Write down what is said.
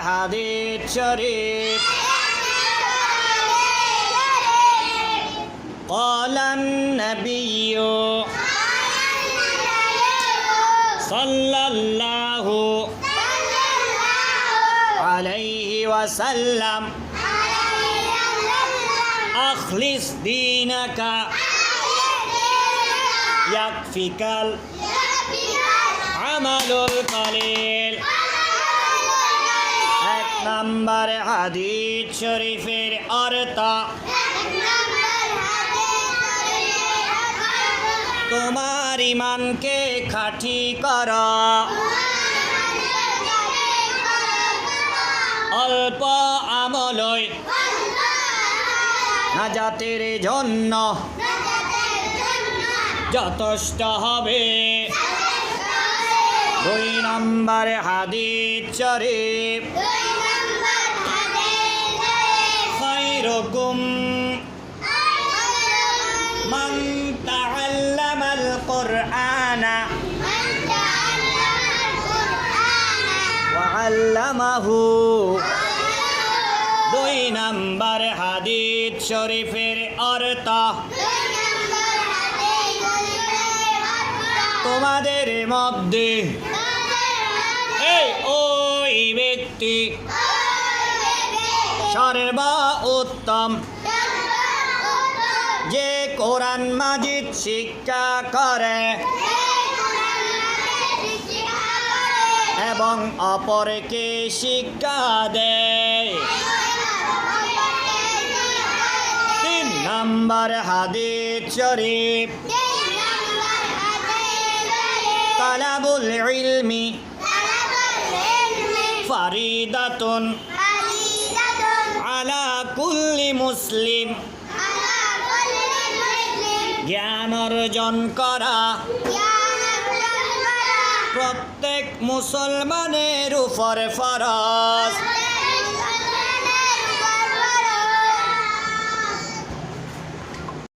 হাদিস শরীফ قال النبي صلى الله عليه وسلم أخلص دينك يكفيك العمل القليل এক নম্বর হাদিস শরীফের অর্থ তোমার ইমানকে খাঁটি কর অল্প আমলই নাজাতের জন্য যথেষ্ট হবে দুই নম্বর হাদিস শরীফ খায়রুকুম মান তাআল্লামাল কুরআনা ওয়া আল্লামাহু দুই নম্বর হাদিস শরীফের অর্থ তোমাদের মধ্যে ওই ব্যক্তি সর্বোত্তম যে কোরআন মাজিদ শিক্ষা করে এবং অপরকে শিক্ষা দেয় তিন নম্বর হাদিস শরীফ তালাবুল ইলমি ফারিদাতুন আলা কুল্লি মুসলিম জ্ঞান অর্জন করা প্রত্যেক মুসলমানের উপর ফরজ